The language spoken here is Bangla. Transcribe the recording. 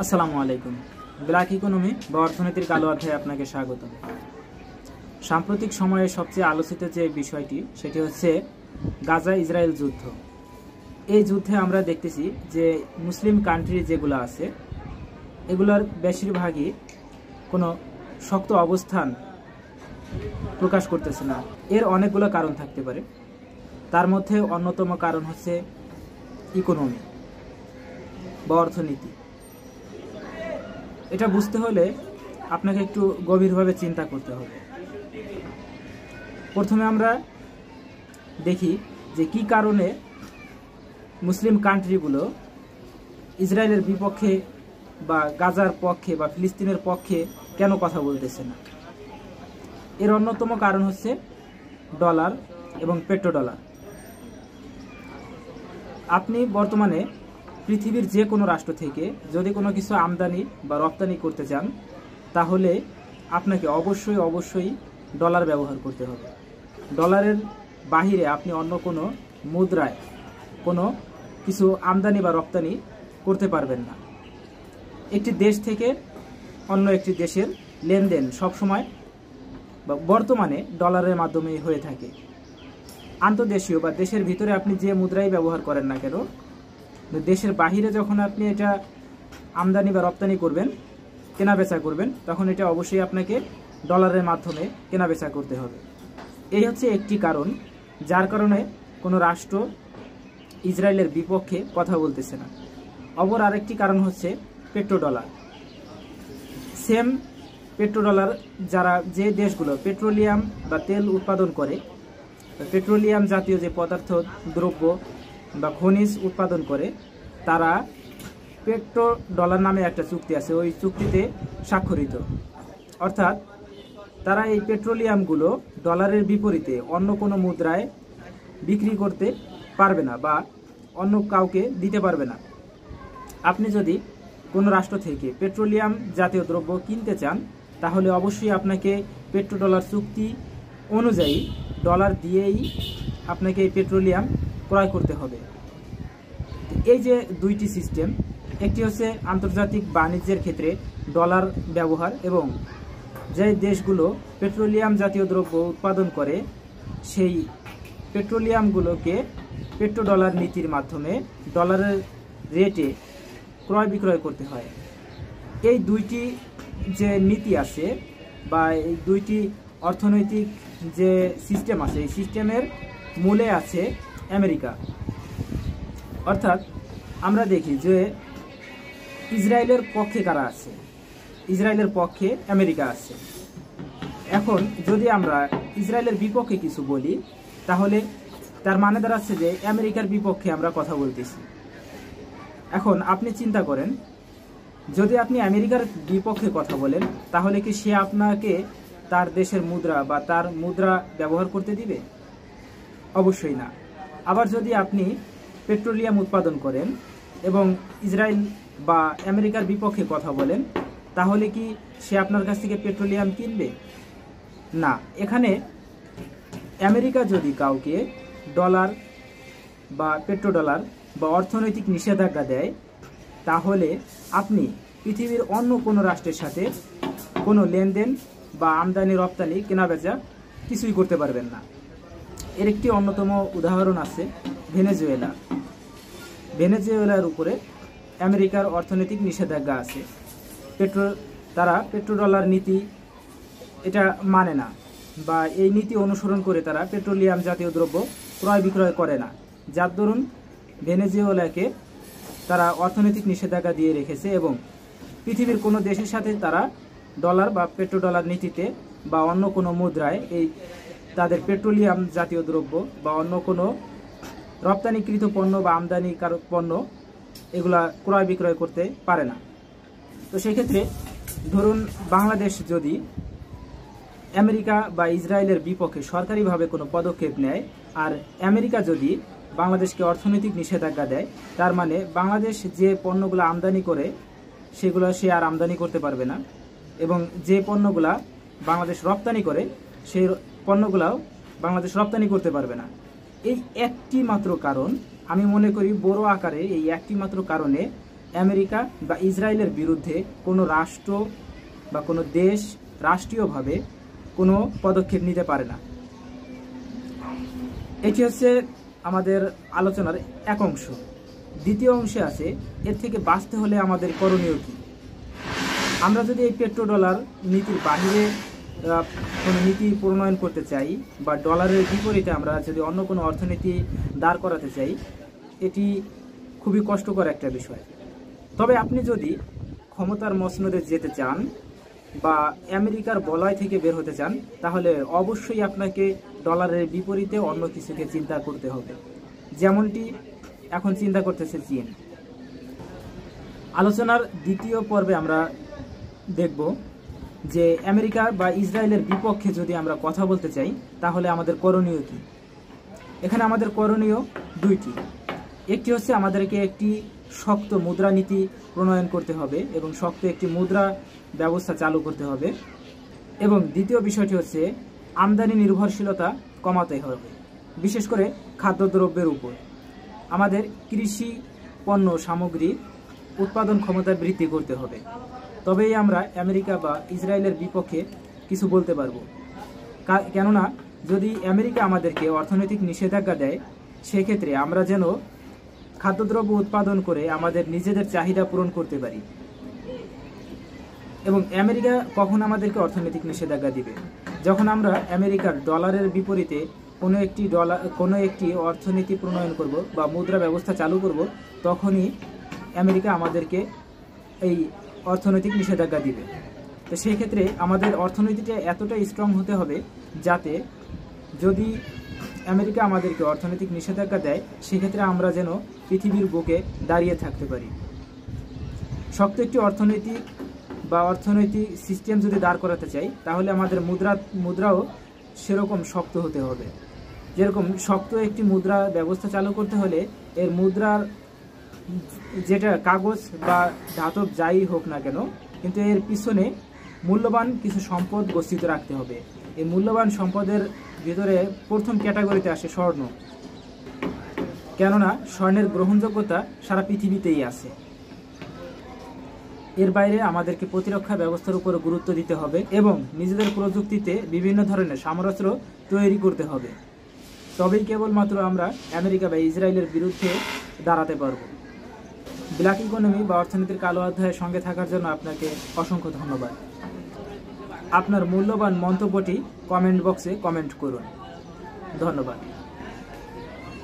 আসসালামু আলাইকুম। ব্ল্যাক ইকোনমি বা অর্থনীতির কালো অধ্যায়ে আপনাকে স্বাগত। সাম্প্রতিক সময়ে সবচেয়ে আলোচিত যে বিষয়টি সেটি হচ্ছে গাজা ইসরায়েল যুদ্ধ। এই যুদ্ধে আমরা দেখতেছি যে মুসলিম কান্ট্রি যেগুলো আছে এগুলোর বেশিরভাগই কোনো শক্ত অবস্থান প্রকাশ করতেছে না। এর অনেকগুলো কারণ থাকতে পারে। তার মধ্যে অন্যতম কারণ হচ্ছে ইকোনমি বা অর্থনীতি। এটা বুঝতে হলে আপনাকে একটু গভীরভাবে চিন্তা করতে হবে। প্রথমে আমরা দেখি যে কি কারণে মুসলিম কান্ট্রিগুলো ইসরায়েলের বিপক্ষে বা গাজার পক্ষে বা ফিলিস্তিনের পক্ষে কেন কথা বলতেছে না। এর অন্যতম কারণ হচ্ছে ডলার এবং পেট্রোডলার। আপনি বর্তমানে পৃথিবীর যে কোনো রাষ্ট্র থেকে যদি কোনো কিছু আমদানি বা রপ্তানি করতে চান তাহলে আপনাকে অবশ্যই ডলার ব্যবহার করতে হবে। ডলারের বাহিরে আপনি অন্য কোনো মুদ্রায় কোনো কিছু আমদানি বা রপ্তানি করতে পারবেন না। একটি দেশ থেকে অন্য একটি দেশের লেনদেন সবসময় বা বর্তমানে ডলারের মাধ্যমেই হয়ে থাকে। আন্তর্দেশীয় বা দেশের ভিতরে আপনি যে মুদ্রাই ব্যবহার করেন না কেন, দেশের বাহিরে যখন আপনি এটা আমদানি বা রপ্তানি করবেন, কেনা বেচা করবেন, তখন এটা অবশ্যই আপনাকে ডলারের মাধ্যমে কেনা বেচা করতে হবে। এই হচ্ছে একটি কারণ যার কারণে কোনো রাষ্ট্র ইসরায়েলের বিপক্ষে কথা বলতেছে না। অপর আরেকটি কারণ হচ্ছে পেট্রোডলার। সেম পেট্রোডলার যারা যে দেশগুলো পেট্রোলিয়াম বা তেল উৎপাদন করে, পেট্রোলিয়াম জাতীয় যে পদার্থ দ্রব্য বা খনিজ উৎপাদন করে, তারা পেট্রোডলার নামে একটা চুক্তি আছে, ওই চুক্তিতে স্বাক্ষরিত। অর্থাৎ তারা এই পেট্রোলিয়ামগুলো ডলারের বিপরীতে অন্য কোনো মুদ্রায় বিক্রি করতে পারবে না বা অন্য কাউকে দিতে পারবে না। আপনি যদি কোনো রাষ্ট্র থেকে পেট্রোলিয়াম জাতীয় দ্রব্য কিনতে চান তাহলে অবশ্যই আপনাকে পেট্রোডলার চুক্তি অনুযায়ী ডলার দিয়েই আপনাকে এই পেট্রোলিয়াম ক্রয় করতে হবে। এই যে দুইটি সিস্টেম, একটি হচ্ছে আন্তর্জাতিক বাণিজ্যের ক্ষেত্রে ডলার ব্যবহার এবং যে দেশগুলো পেট্রোলিয়াম জাতীয় দ্রব্য উৎপাদন করে সেই পেট্রোলিয়ামগুলোকে পেট্রোডলার নীতির মাধ্যমে ডলারের রেটে ক্রয় বিক্রয় করতে হয়। এই দুইটি যে নীতি আছে বা এই দুইটি অর্থনৈতিক যে সিস্টেম আছে, এই সিস্টেমের মূলে আছে আমেরিকা। অর্থাৎ আমরা দেখি যে ইসরায়েলের পক্ষে কারা আছে, ইসরায়েলের পক্ষে আমেরিকা আছে। এখন যদি আমরা ইসরায়েলের বিপক্ষে কিছু বলি তাহলে তার মানে দাঁড়াচ্ছে যে আমেরিকার বিপক্ষে আমরা কথা বলতেছি। এখন আপনি চিন্তা করেন, যদি আপনি আমেরিকার বিপক্ষে কথা বলেন তাহলে কি সে আপনাকে তার দেশের মুদ্রা বা তার মুদ্রা ব্যবহার করতে দিবে? অবশ্যই না। আবার যদি আপনি পেট্রোলিয়াম উৎপাদন করেন এবং ইসরায়েল বা আমেরিকার বিপক্ষে কথা বলেন তাহলে কি সে আপনার কাছ থেকে পেট্রোলিয়াম কিনবে? না। এখানে আমেরিকা যদি কাউকে ডলার বা পেট্রোডলার বা অর্থনৈতিক নিষেধাজ্ঞা দেয় তাহলে আপনি পৃথিবীর অন্য কোনো রাষ্ট্রের সাথে কোনো লেনদেন বা আমদানি রপ্তানি কেনাবেচা কিছুই করতে পারবেন না। এর একটি অন্যতম উদাহরণ আছে ভেনেজুয়েলা। ভেনেজুয়েলার উপরে আমেরিকার অর্থনৈতিক নিষেধাজ্ঞা আছে। তারা পেট্রোডলার নীতি এটা মানে না বা এই নীতি অনুসরণ করে তারা পেট্রোলিয়াম জাতীয় দ্রব্য ক্রয় বিক্রয় করে না, যার দরুন ভেনেজুয়েলাকে তারা অর্থনৈতিক নিষেধাজ্ঞা দিয়ে রেখেছে এবং পৃথিবীর কোনো দেশের সাথে তারা ডলার বা পেট্রোডলার নীতিতে বা অন্য কোনো মুদ্রায় এই তাদের পেট্রোলিয়াম জাতীয় দ্রব্য বা অন্য কোনো রপ্তানিকৃত পণ্য বা আমদানিকারক পণ্য এগুলা ক্রয় বিক্রয় করতে পারে না। তো সেক্ষেত্রে ধরুন বাংলাদেশ যদি আমেরিকা বা ইসরায়েলের বিপক্ষে সরকারিভাবে কোনো পদক্ষেপ নেয় আর আমেরিকা যদি বাংলাদেশকে অর্থনৈতিক নিষেধাজ্ঞা দেয়, তার মানে বাংলাদেশ যে পণ্যগুলো আমদানি করে সেগুলো সে আর আমদানি করতে পারবে না এবং যে পণ্যগুলা বাংলাদেশ রপ্তানি করে সেই পণ্যগুলাও বাংলাদেশ রপ্তানি করতে পারবে না। এই একটি মাত্র কারণ, আমি মনে করি বড় আকারে এই একটি মাত্র কারণে আমেরিকা বা ইসরায়েলের বিরুদ্ধে কোনো রাষ্ট্র বা কোনো দেশ রাষ্ট্রীয়ভাবে কোনো পদক্ষেপ নিতে পারে না। এটি হচ্ছে আমাদের আলোচনার এক অংশ। দ্বিতীয় অংশে আছে এর থেকে বাঁচতে হলে আমাদের করণীয় কী। আমরা যদি এই পেট্রো ডলার নীতির বাহিরে কোনো নীতি প্রণয়ন করতে চাই বা ডলারের বিপরীতে আমরা যদি অন্য কোনো অর্থনীতি দাঁড় করাতে চাই, এটি খুবই কষ্টকর একটা বিষয়। তবে আপনি যদি ক্ষমতার মসনদে যেতে চান বা আমেরিকার বলয় থেকে বের হতে চান, তাহলে অবশ্যই আপনাকে ডলারের বিপরীতে অন্য কিছুকে চিন্তা করতে হবে, যেমনটি এখন চিন্তা করতেছে চীন। আলোচনার দ্বিতীয় পর্বে আমরা দেখব যে আমেরিকা বা ইসরায়েলের বিপক্ষে যদি আমরা কথা বলতে চাই তাহলে আমাদের করণীয় কী। এখানে আমাদের করণীয় দুইটি। একটি হচ্ছে আমাদেরকে একটি শক্ত মুদ্রানীতি প্রণয়ন করতে হবে এবং শক্ত একটি মুদ্রা ব্যবস্থা চালু করতে হবে, এবং দ্বিতীয় বিষয়টি হচ্ছে আমদানি নির্ভরশীলতা কমাতে হবে, বিশেষ করে খাদ্যদ্রব্যের উপর। আমাদের কৃষি পণ্য সামগ্রী উৎপাদন ক্ষমতা বৃদ্ধি করতে হবে, তবেই আমরা আমেরিকা বা ইসরায়েলের বিপক্ষে কিছু বলতে পারব। কেননা যদি আমেরিকা আমাদেরকে অর্থনৈতিক নিষেধাজ্ঞা দেয়, সেক্ষেত্রে আমরা যেন খাদ্যদ্রব্য উৎপাদন করে আমাদের নিজেদের চাহিদা পূরণ করতে পারি। এবং আমেরিকা কখন আমাদেরকে অর্থনৈতিক নিষেধাজ্ঞা দিবে? যখন আমরা আমেরিকার ডলারের বিপরীতে কোনো একটি অর্থনীতি প্রণয়ন করব বা মুদ্রা ব্যবস্থা চালু করব, তখনই আমেরিকা আমাদেরকে এই অর্থনৈতিক নিষেধাজ্ঞা দিবে। তো সেই ক্ষেত্রে আমাদের অর্থনীতিটা এতটাই স্ট্রং হতে হবে যাতে যদি আমেরিকা আমাদেরকে অর্থনৈতিক নিষেধাজ্ঞা দেয়, সেক্ষেত্রে আমরা যেন পৃথিবীর বুকে দাঁড়িয়ে থাকতে পারি। শক্ত একটি অর্থনৈতিক সিস্টেম যদি দাঁড় করাতে চাই, তাহলে আমাদের মুদ্রাও সেরকম শক্ত হতে হবে। যেরকম শক্ত একটি মুদ্রা ব্যবস্থা চালু করতে হলে এর মুদ্রার যেটা কাগজ বা ধাতব যাই হোক না কেন, কিন্তু এর পিছনে মূল্যবান কিছু সম্পদ গচ্ছিত রাখতে হবে। এই মূল্যবান সম্পদের ভিতরে প্রথম ক্যাটাগরিতে আসে স্বর্ণ, কেননা স্বর্ণের গ্রহণযোগ্যতা সারা পৃথিবীতেই আছে। এর বাইরে আমাদেরকে প্রতিরক্ষা ব্যবস্থার উপর গুরুত্ব দিতে হবে এবং নিজেদের প্রযুক্তিতে বিভিন্ন ধরনের সামরাস্ত্র তৈরি করতে হবে। তবেই কেবলমাত্র আমরা আমেরিকা বা ইসরায়েলের বিরুদ্ধে দাঁড়াতে পারব। ব্ল্যাক ইকোনমি বা অর্থনীতির কালো অধ্যায়ের সঙ্গে থাকার জন্য আপনাকে অসংখ্য ধন্যবাদ। আপনার মূল্যবান মন্তব্যটি কমেন্ট বক্সে কমেন্ট করুন। ধন্যবাদ।